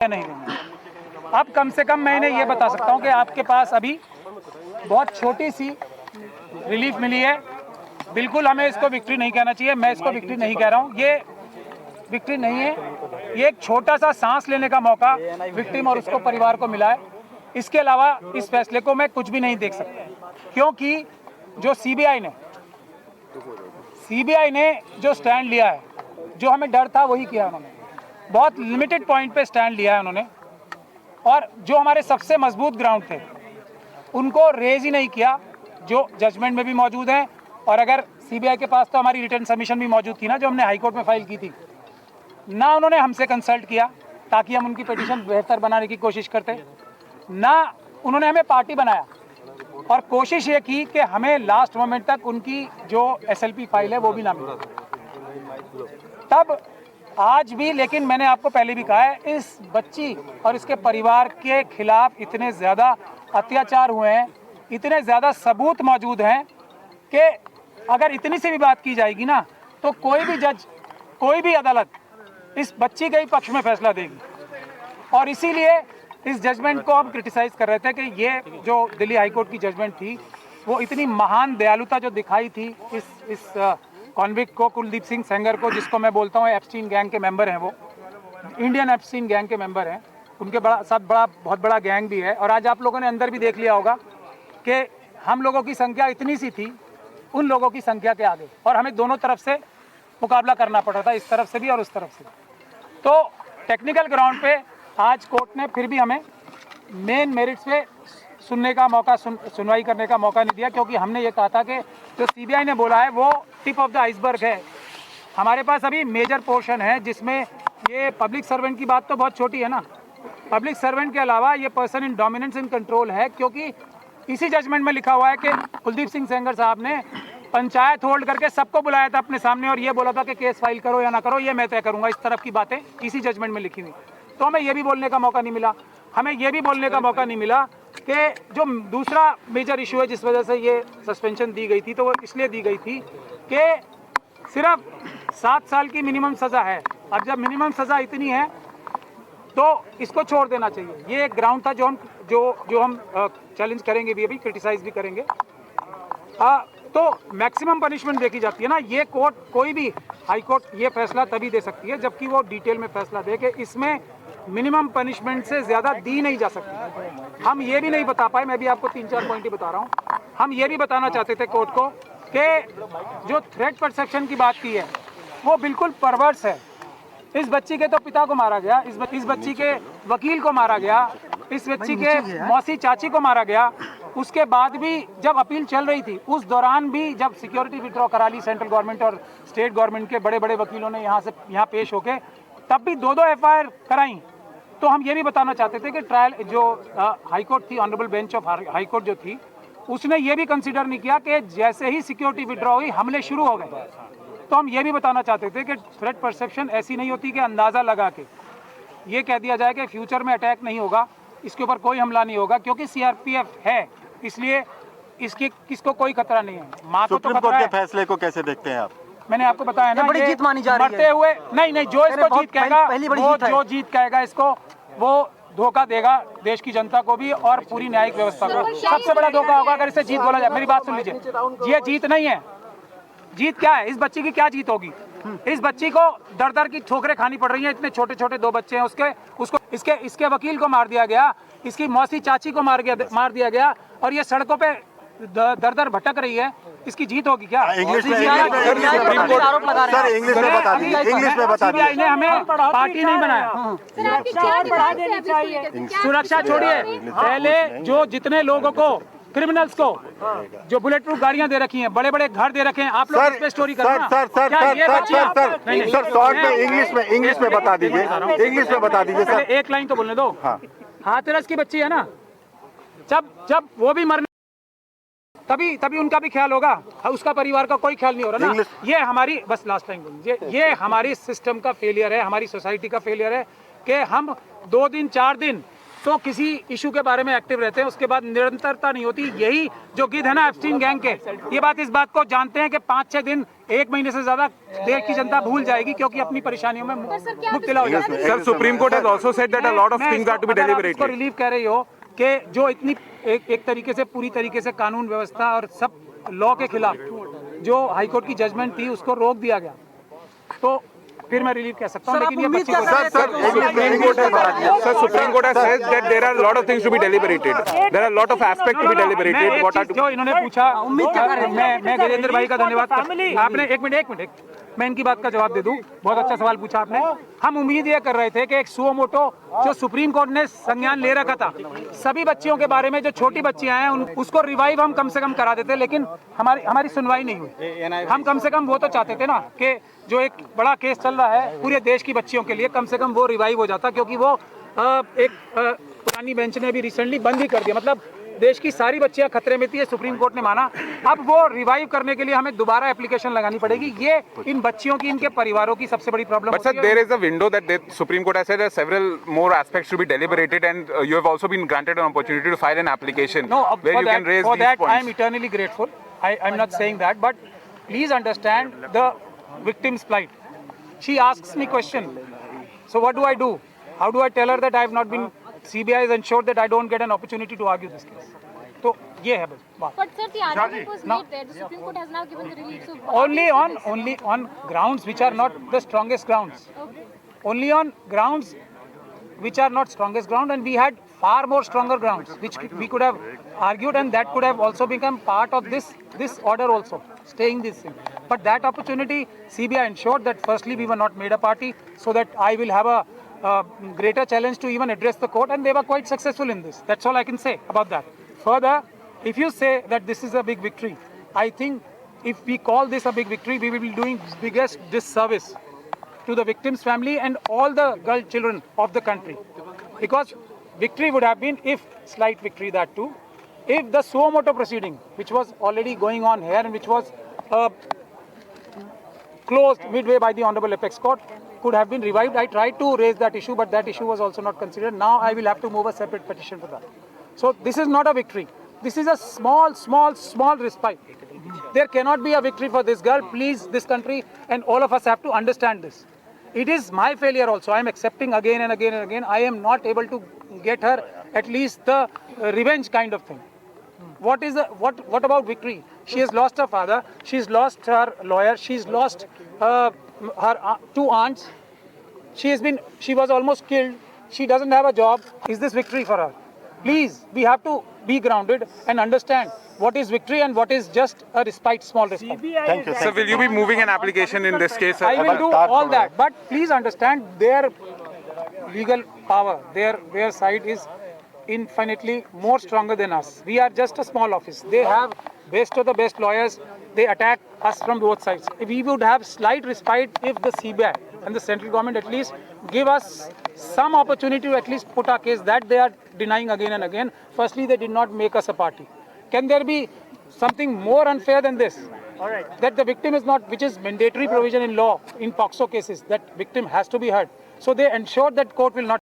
नहीं देंगे। अब कम से कम मैं इन्हें ये बता सकता हूँ कि आपके पास अभी बहुत छोटी सी रिलीफ मिली है। बिल्कुल हमें इसको विक्ट्री नहीं कहना चाहिए, मैं इसको विक्ट्री नहीं कह रहा हूँ, ये विक्ट्री नहीं है, ये एक छोटा सा सांस लेने का मौका विक्टिम और उसको परिवार को मिला है। इसके अलावा इस फैसले को मैं कुछ भी नहीं देख सकता, क्योंकि जो सीबीआई ने जो स्टैंड लिया है, जो हमें डर था वही किया उन्होंने। बहुत लिमिटेड पॉइंट पे स्टैंड लिया है उन्होंने, और जो हमारे सबसे मजबूत ग्राउंड थे उनको रेज ही नहीं किया, जो जजमेंट में भी मौजूद है। और अगर सीबीआई के पास तो हमारी रिटर्न सबमिशन भी मौजूद थी ना, जो हमने हाई कोर्ट में फाइल की थी, ना उन्होंने हमसे कंसल्ट किया ताकि हम उनकी पिटीशन बेहतर बनाने की कोशिश करते, ना उन्होंने हमें पार्टी बनाया, और कोशिश ये की कि हमें लास्ट मोमेंट तक उनकी जो एसएलपी फाइल है वो भी ना मिले। तब आज भी, लेकिन मैंने आपको पहले भी कहा है, इस बच्ची और इसके परिवार के खिलाफ इतने ज़्यादा अत्याचार हुए हैं, इतने ज़्यादा सबूत मौजूद हैं कि अगर इतनी सी भी बात की जाएगी ना, तो कोई भी जज, कोई भी अदालत इस बच्ची के ही पक्ष में फैसला देगी। और इसीलिए इस जजमेंट को हम क्रिटिसाइज़ कर रहे थे कि ये जो दिल्ली हाईकोर्ट की जजमेंट थी, वो इतनी महान दयालुता जो दिखाई थी इस कॉन्विक्ट को, कुलदीप सिंह सेंगर को, जिसको मैं बोलता हूँ एप्स्टीन गैंग के मेंबर हैं, वो इंडियन एप्स्टीन गैंग के मेंबर हैं, उनके बहुत बड़ा गैंग भी है। और आज आप लोगों ने अंदर भी देख लिया होगा कि हम लोगों की संख्या इतनी सी थी उन लोगों की संख्या के आगे, और हमें दोनों तरफ से मुकाबला करना पड़ रहा था, इस तरफ से भी और उस तरफ से। तो टेक्निकल ग्राउंड पे आज कोर्ट ने फिर भी हमें मेन मेरिट्स पे सुनने का मौका, सुनवाई करने का मौका नहीं दिया, क्योंकि हमने ये कहा था कि जो सीबीआई ने बोला है वो टिप ऑफ द आइसबर्ग है। हमारे पास अभी मेजर पोर्शन है जिसमें ये पब्लिक सर्वेंट की बात तो बहुत छोटी है ना, पब्लिक सर्वेंट के अलावा ये person in dominance in control है, क्योंकि इसी जजमेंट में लिखा हुआ है कि कुलदीप सिंह सेंगर साहब ने पंचायत होल्ड करके सबको बुलाया था अपने सामने, और ये बोला था कि केस फाइल करो या ना करो ये मैं तय करूंगा। इस तरफ की बातें इसी जजमेंट में लिखी हुई। तो हमें ये भी बोलने का मौका नहीं मिला, हमें ये भी बोलने का मौका नहीं मिला कि जो दूसरा मेजर इशू है जिस वजह से ये सस्पेंशन दी गई थी, तो वो इसलिए दी गई थी कि सिर्फ 7 साल की मिनिमम सज़ा है। अब जब मिनिमम सज़ा इतनी है तो इसको छोड़ देना चाहिए। ये एक ग्राउंड था जो हम चैलेंज करेंगे भी, अभी क्रिटिसाइज भी करेंगे। तो मैक्सिमम पनिशमेंट देखी जाती है ना, ये कोर्ट, कोई भी हाई कोर्ट ये फैसला तभी दे सकती है जबकि वो डिटेल में फैसला दे कि इसमें मिनिमम पनिशमेंट से ज़्यादा दी नहीं जा सकती। हम ये भी नहीं बता पाए, मैं भी आपको 3-4 पॉइंट ही बता रहा हूँ। हम ये भी बताना चाहते थे कोर्ट को कि जो थ्रेट परसेप्शन की बात की है वो बिल्कुल परवर्स है। इस बच्ची के तो पिता को मारा गया, इस बच्ची के वकील को मारा गया, इस बच्ची के मौसी चाची को मारा गया। उसके बाद भी जब अपील चल रही थी, उस दौरान भी जब सिक्योरिटी विड्रॉ करा ली सेंट्रल गवर्नमेंट और स्टेट गवर्नमेंट के बड़े बड़े वकीलों ने यहाँ पेश होके, तब भी 2-2 एफआईआर कराई। तो हम ये भी बताना चाहते थे कि ट्रायल जो हाई कोर्ट थी, honourable bench of high court जो थी, उसने ये भी कंसिडर नहीं किया कि जैसे ही सिक्योरिटी विड्रॉ हुई हमले शुरू हो गए। तो हम ये भी बताना चाहते थे कि थ्रेट परसेप्शन ऐसी नहीं होती कि अंदाज़ा लगा के ये कह दिया जाए कि फ्यूचर में अटैक नहीं होगा, इसके ऊपर कोई हमला नहीं होगा, क्योंकि सीआरपीएफ है, इसलिए किसको कोई खतरा नहीं है। माँ को तो खतरा है। फैसले को कैसे देखते हैं आप? मैंने आपको बताया ना, बड़ी जीत मानी जा रही है। मरते हुए नहीं, जो इसको जीत कहेगा, वो जो जीत कहेगा इसको, वो धोखा देगा देश की जनता को भी और पूरी न्यायिक व्यवस्था को। सबसे बड़ा धोखा होगा अगर इसे जीत बोला जाए। मेरी बात सुन लीजिए, ये जीत नहीं है। जीत क्या है? इस बच्ची की क्या जीत होगी? इस बच्ची को दर दर की ठोकरें खानी पड़ रही हैं। इतने छोटे छोटे 2 बच्चे हैं उसको इसके वकील को मार दिया गया, इसकी मौसी चाची को मार दिया गया, और ये सड़कों पे दर दर भटक रही है। इसकी जीत होगी क्या? इंग्लिश में बता दीजिए। ने हमें पार्टी नहीं बनाया। सुरक्षा छोड़िए, पहले जो जितने लोगों को, क्रिमिनल्स को जो बुलेट प्रूफ गाड़ियां दे रखी हैं, बड़े बड़े घर दे रखे हैं, आप लोग इस पे स्टोरी करो ना। सर शॉर्ट में इंग्लिश में बता दीजिए, इंग्लिश में बता दीजिए सर। एक लाइन तो बोलने दो। हाथरस की बच्ची है ना, जब वो भी मरने तभी उनका भी ख्याल होगा, उसका परिवार का कोई ख्याल नहीं हो रहा ना। ये हमारी, बस लास्ट टाइम बोलिए, ये हमारी सिस्टम का फेलियर है, हमारी सोसाइटी का फेलियर है कि हम 2 दिन 4 दिन तो किसी इशू के बारे में एक्टिव रहते हैं, उसके बाद निरंतरता नहीं होती। यही जो गिद्ध है ना एप्स्टीन गैंग के, ये बात इस बात को जानते हैं कि 5-6 दिन, 1 महीने से ज्यादा देश की जनता भूल जाएगी, क्योंकि अपनी परेशानियों में मुब्तला हो जाती है। Sir, Supreme Court has also said that a lot of things are to be deliberated. Relieve कह रही हो कि जो इतनी एक तरीके से, पूरी तरीके से कानून व्यवस्था और सब लॉ के खिलाफ जो हाईकोर्ट की जजमेंट थी उसको रोक दिया गया, तो फिर मैं रिलीव कह सकता हूँ। लेकिन ये बच्ची को Sir, Supreme Court has said that there are a lot of things to be deliberated. There are a lot of aspects to be deliberated. What are जो इन्होंने पूछा, मैं वीरेंद्र भाई का धन्यवाद आपने एक मिनट मैं इनकी बात का जवाब दे दूं। बहुत अच्छा सवाल पूछा आपने। हम उम्मीद ये कर रहे थे कि एक सुओ मोटो जो सुप्रीम कोर्ट ने संज्ञान ले रखा था, सभी बच्चियों के बारे में, जो छोटी बच्चियां हैं उसको रिवाइव हम कम से कम करा देते, लेकिन हमारी सुनवाई नहीं हुई। हम कम से कम वो तो चाहते थे ना कि जो एक बड़ा केस चल रहा है पूरे देश की बच्चियों के लिए, कम से कम वो रिवाइव हो जाता, क्योंकि वो एक पुरानी बेंच ने भी रिसेंटली बंद ही कर दिया। मतलब देश की सारी बच्चियां खतरे में थी, सुप्रीम कोर्ट ने माना। अब वो रिवाइव करने के लिए हमें दोबारा एप्लीकेशन लगानी पड़ेगी। ये इन बच्चियों की, इनके परिवारों की सबसे बड़ी problem But sir, there is a window that the Supreme Court has said there are several more aspects to be deliberated, and you have also been granted an opportunity to file an application where you can raise for these that points. I am eternally grateful. I'm not saying that, but please understand the victim's plight. She asks me question. So what do I do? How do I tell her that I have not been? CBI has ensured that I don't get an opportunity to argue this case. तो ये है बात। But sir, the argument was made there. The Supreme Court has now given the relief. So Only on grounds which are not the strongest grounds. okay. Only on grounds which are not strongest ground, and we had far more stronger grounds which we could have argued, and that could have also become part of this order also, staying this thing. But that opportunity, CBI ensured that firstly we were not made a party, so that I will have a greater challenge to even address the court, and they were quite successful in this. That's all I can say about that. Further, if you say that this is a big victory, I think if we call this a big victory, we will be doing biggest disservice to the victim's family and all the girl children of the country. Because victory would have been, if slight victory that too, if the suo moto proceeding, which was already going on here and which was closed midway by the Honorable Apex Court, could have been revived. I tried to raise that issue, but that issue was also not considered. Now I will have to move a separate petition for that. So this is not a victory. This is a small respite. There cannot be a victory for this girl. Please, this country and all of us have to understand this. It is my failure also. I am accepting again and again and again. I am not able to get her at least the revenge kind of thing. What about victory? She has lost her father. She's lost her lawyer. She's lost her 2 aunts. She was almost killed. She doesn't have a job. Is this victory for her? Please, we have to be grounded and understand what is victory and what is just a respite, small respite. Thank you. So will you be moving an application in this case? I will do all that, but please understand their legal power, their side is infinitely more stronger than us. We are just a small office. They have best of the best lawyers. They attack us from both sides. If we would have slight respite, if the CBI and the central government at least give us some opportunity to at least put our case, that they are denying again and again. Firstly, they did not make us a party. Can there be something more unfair than this? That the victim is not, which is mandatory provision in law, in POXO cases, that victim has to be heard. So they ensured that court will not